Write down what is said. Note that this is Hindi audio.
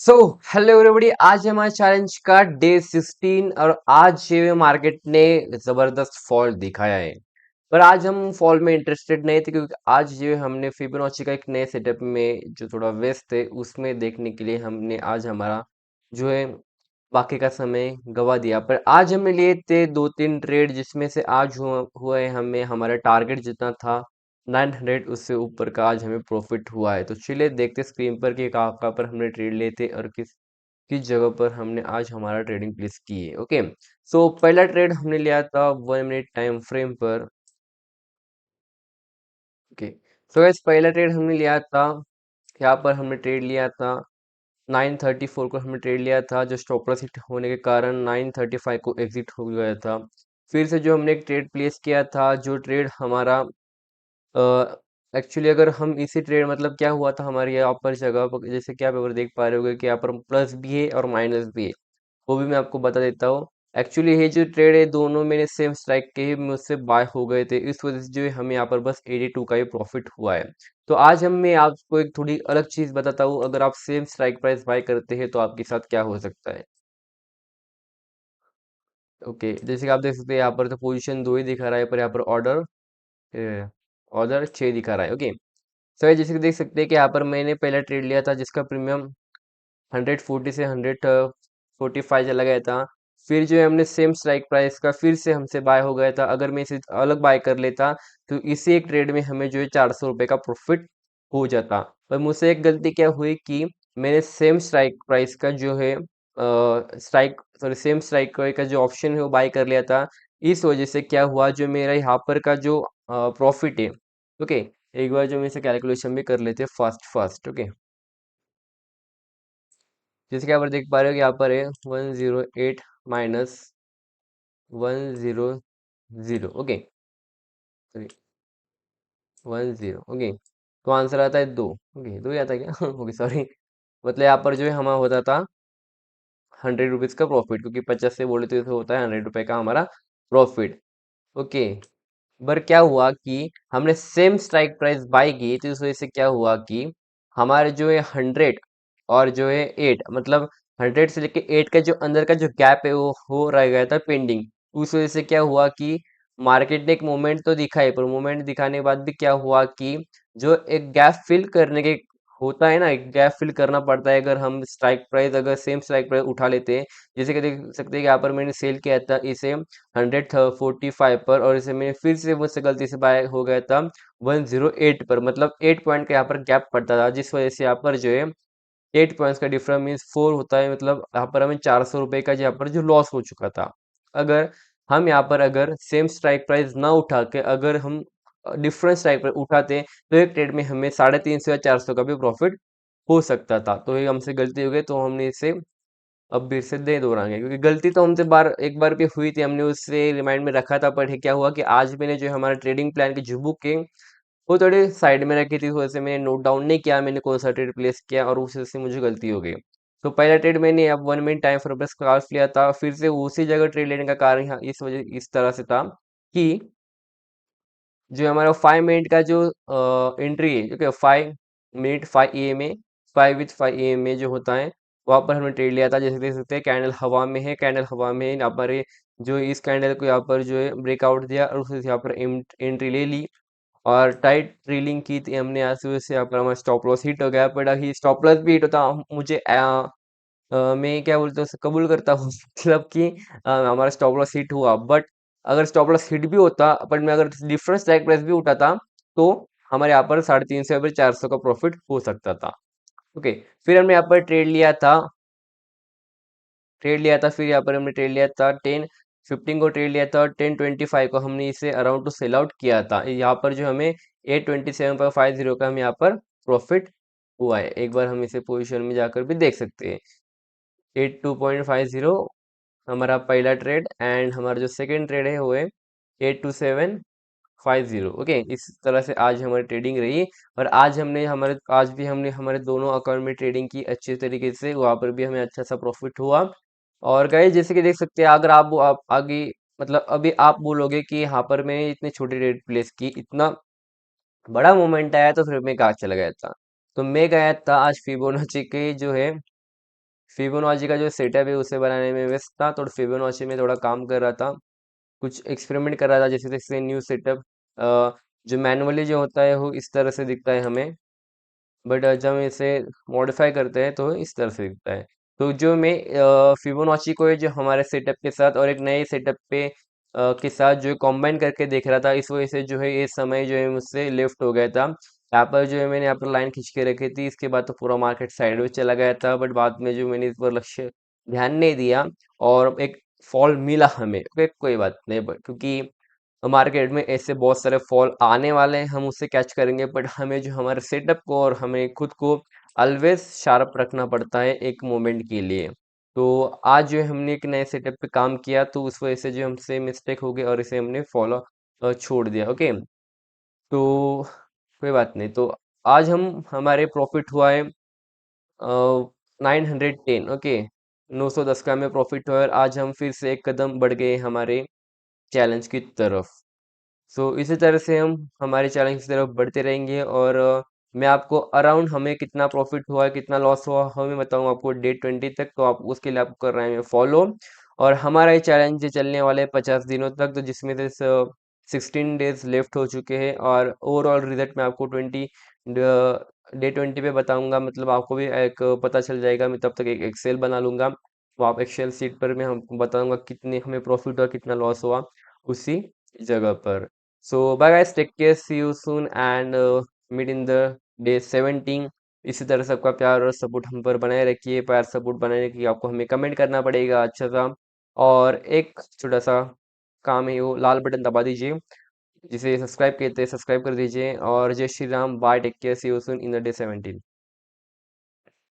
सो हेलो एवरीबॉडी, आज हमारे चैलेंज का डे 16 और आज ये मार्केट ने जबरदस्त फॉल दिखाया है। पर आज हम फॉल में इंटरेस्टेड नहीं थे क्योंकि आज ये हमने फिबोनाची का एक नए सेटअप में जो थोड़ा व्यस्त है उसमें देखने के लिए हमने आज हमारा जो है बाकी का समय गवा दिया। पर आज हमने लिए थे दो तीन ट्रेड जिसमें से आज हुआ है हमें हमारा टारगेट जितना था 900 उससे ऊपर का आज हमें प्रॉफिट हुआ है। तो चलिए देखते स्क्रीन पर कि कहाँ कहाँ पर हमने ट्रेड लिए थे और किस किस जगह पर हमने आज हमारा ट्रेडिंग प्लेस की है। ओके, सो पहला ट्रेड हमने लिया था 1 मिनट टाइम फ्रेम पर। ओके, सो गाइस पहला ट्रेड हमने लिया था, यहाँ पर हमने ट्रेड लिया था 934 को हमने ट्रेड लिया था, जो स्टॉप लॉस हिट होने के कारण 935 को एग्जिट हो गया था। फिर से जो हमने एक ट्रेड प्लेस किया था, जो ट्रेड हमारा एक्चुअली अगर हम इसी ट्रेड मतलब क्या हुआ था हमारे यहाँ पर जगह पर, जैसे कि आप अगर देख पा रहे होगे कि यहाँ पर प्लस भी है और माइनस भी है, वो भी मैं आपको बता देता हूँ। एक्चुअली ये जो ट्रेड है दोनों मेरे सेम स्ट्राइक के ही मुझसे बाय हो गए थे, इस वजह से जो है हमें यहाँ पर बस 82 का ही प्रॉफिट हुआ है। तो आज हम मैं आपको एक थोड़ी अलग चीज बताता हूँ, अगर आप सेम स्ट्राइक प्राइस बाय करते हैं तो आपके साथ क्या हो सकता है। ओके, जैसे कि आप देख सकते हैं यहाँ पर तो पोजीशन 2 ही दिखा रहा है, पर यहाँ पर ऑर्डर ऑर्डर 6 दिखा रहा है। ओके, सो ये जैसे कि देख सकते हैं कि यहाँ पर मैंने पहला ट्रेड लिया था जिसका प्रीमियम 140 से 145 चला गया था। फिर जो है हमने सेम स्ट्राइक प्राइस का फिर से हमसे बाय हो गया था, अगर मैं इसे अलग बाय कर लेता तो इसी एक ट्रेड में हमें जो है 400 रुपये का प्रॉफिट हो जाता। पर मुझसे एक गलती क्या हुई कि मैंने सेम स्ट्राइक प्राइस का जो है स्ट्राइक सॉरी सेम स्ट्राइक का जो ऑप्शन है वो बाय कर लिया था। इस वजह से क्या हुआ, जो मेरा यहाँ पर का जो प्रॉफिट है। ओके, एक बार जो हम इसे कैलकुलेशन भी कर लेते हैं फास्ट फास्ट। ओके, जैसे कि आप देख पा रहे हो कि यहाँ पर है 108 माइनस 100। Okay, sorry 10। ओके, तो आंसर आता है 2। ओके, 2 ही आता है क्या? ओके सॉरी, मतलब यहाँ पर जो है हमारा होता था 100 रुपीज़ का प्रॉफिट, क्योंकि 50 से बोले तो होता है 100 रुपये का हमारा प्रॉफिट। ओके, पर क्या हुआ कि हमने सेम स्ट्राइक प्राइस बाय की, तो इस वजह से क्या हुआ कि हमारे जो है 100 और जो है 8, मतलब 100 से लेके 8 का जो अंदर का जो गैप है वो हो रह गया था पेंडिंग। उस वजह से क्या हुआ कि मार्केट ने एक मोमेंट तो दिखाई, पर मोमेंट दिखाने के बाद भी क्या हुआ कि जो एक गैप फिल करने के होता है ना, एक गैप फिल करना पड़ता है। अगर हम स्ट्राइक प्राइस अगर सेम स्ट्राइक प्राइस उठा लेते हैं, जैसे कि देख सकते हैं कि यहाँ पर मैंने सेल किया था इसे 145 पर, और इसे मैंने फिर से मुझसे गलती से बाय हो गया था 108 पर, मतलब 8 पॉइंट का यहाँ पर गैप पड़ता था, जिस वजह से यहाँ पर जो है 8 पॉइंट्स का डिफरेंस मीन्स 4 होता है, मतलब यहाँ पर हमें 400 रुपये का यहाँ पर जो लॉस हो चुका था। अगर हम यहाँ पर अगर सेम स्ट्राइक प्राइस ना उठा के अगर हम डिफरेंट स्ट्राइक प्राइस उठाते तो एक ट्रेड में हमें 350 या 400 का भी प्रॉफिट हो सकता था। तो ये हमसे गलती हो गई, तो हमने इसे अब फिर से दे दोहराएंगे, क्योंकि गलती तो हमसे एक बार भी हुई थी, हमने उससे रिमाइंड में रखा था। पर क्या हुआ कि आज मैंने जो हमारा ट्रेडिंग प्लान की जो बुक है वो थोड़ी साइड में रखी थी, तो वैसे मैंने नोट डाउन नहीं किया मैंने कौन सा ट्रेड प्लेस किया, और उस वजह से मुझे गलती हो गई। तो पहला ट्रेड मैंने अब 1 मिनट टाइम फ्रेम पर स्कार्फ लिया था, फिर से उसी जगह ट्रेड लेने का कारण यहाँ इस वजह इस तरह से था कि जो हमारा 5 मिनट का जो एंट्री है, क्योंकि 5 मिनट 5 AM में 5 with 5 AM में जो होता है वहां पर हमने ट्रेड लिया था। जैसे देख सकते हैं कैंडल हवा में है, कैंडल हवा में यहाँ पर जो इस कैंडल को यहाँ पर जो है ब्रेकआउट दिया और उससे यहाँ पर एंट्री ले ली और टाइट ट्रेलिंग की थी हमने। यहाँ से वैसे यहाँ पर हमारा स्टॉप लॉस हिट हो गया, बट अभी स्टॉप लॉस भी हिट होता मुझे मैं क्या बोलते हैं उसे कबूल करता हूँ मतलब कि हमारा स्टॉप लॉस हिट हुआ, बट अगर स्टॉप लॉस हिट भी होता बट मैं अगर डिफरेंस स्ट्राइक प्राइस भी उठाता तो हमारे यहाँ पर 350 या फिर 400 का प्रॉफिट हो सकता था। ओके, फिर हमने यहाँ पर फिर यहाँ पर हमने ट्रेड लिया था 10-15 को ट्रेड लिया था, और 10-25 को हमने इसे अराउंड टू सेल आउट किया था। यहाँ पर जो हमें 827.50 का हम यहाँ पर प्रॉफिट हुआ है। एक बार हम इसे पोजीशन में जाकर भी देख सकते हैं। 82.50 हमारा पहला ट्रेड, एंड हमारा जो सेकंड ट्रेड है वो है 82750। ओके, इस तरह से आज हमारी ट्रेडिंग रही। और आज भी हमने हमारे दोनों अकाउंट में ट्रेडिंग की अच्छी तरीके से, वहां पर भी हमें अच्छा सा प्रॉफिट हुआ। और गाइस जैसे कि देख सकते हैं, अगर आप आगे मतलब अभी आप बोलोगे कि यहाँ पर मैंने इतनी छोटी ट्रेड प्लेस की, इतना बड़ा मोमेंट आया तो फिर मैं कहाँ चला गया था। तो मैं गया था आज फिबोनाची के जो है फिबोनाची का जो सेटअप है उसे बनाने में व्यस्त था, तो फिबोनाची में थोड़ा काम कर रहा था, कुछ एक्सपेरिमेंट कर रहा था, जैसे जैसे न्यू सेटअप जो मैनुअली जो होता है वो इस तरह से दिखता है हमें, बट जब हम इसे मॉडिफाई करते हैं तो इस तरह से दिखता है। तो जो मैं फिबोनाची को है जो हमारे सेटअप के साथ और एक नए सेटअप पे के साथ जो कंबाइन करके देख रहा था, इस वजह से जो है ये समय जो है मुझसे लेफ्ट हो गया था। यहाँ पर जो है मैंने यहाँ पर लाइन खींच के रखी थी, इसके बाद तो पूरा मार्केट साइडवेज चला गया था, बट बाद में जो मैंने इस पर लक्ष्य ध्यान नहीं दिया और एक फॉल मिला हमें। ओके, कोई बात नहीं, बट क्योंकि मार्केट में ऐसे बहुत सारे फॉल आने वाले हैं, हम उससे कैच करेंगे, बट हमें जो हमारे सेटअप को और हमें खुद को ऑलवेज शार्प रखना पड़ता है एक मोमेंट के लिए। तो आज जो है हमने एक नए सेटअप पे काम किया, तो उस वजह से जो हमसे मिस्टेक हो गई और इसे हमने फॉलो छोड़ दिया। ओके, तो कोई बात नहीं। तो आज हम हमारे प्रॉफिट हुआ है 910। ओके, 910 का हमें प्रॉफिट हुआ है और आज हम फिर से एक कदम बढ़ गए हमारे चैलेंज की तरफ। सो इसी तरह से हम हमारे चैलेंज की तरफ बढ़ते रहेंगे और मैं आपको अराउंड हमें कितना प्रॉफिट हुआ है कितना लॉस हुआ हमें बताऊँ आपको डे 20 तक, तो आप उसके लिए आपको कर रहे हैं फॉलो। और हमारा ये चैलेंज चलने वाले 50 दिनों तक, तो जिसमें से 16 डेज लेफ्ट हो चुके हैं और ओवरऑल रिजल्ट मैं आपको 20 डे 20 पे बताऊंगा, मतलब आपको भी एक पता चल जाएगा। मैं तब तक एक एक्सेल बना लूंगा, वो आप एक्सेल सीट पर मैं हम बताऊंगा कितने हमें प्रॉफिट हुआ कितना लॉस हुआ उसी जगह पर। So bye guys, take care, see you soon and meet in the day 17। इसी तरह सबका प्यार और सपोर्ट हम पर बनाए रखिए। प्यार सपोर्ट बनाने के लिए आपको हमें कमेंट करना पड़ेगा अच्छा सा, और एक छोटा सा काम है, वो लाल बटन दबा दीजिए, जिसे सब्सक्राइब कहते हैं, सब्सक्राइब कर दीजिए। और जय Shri Ram, bye, take care, see you soon in the day 17।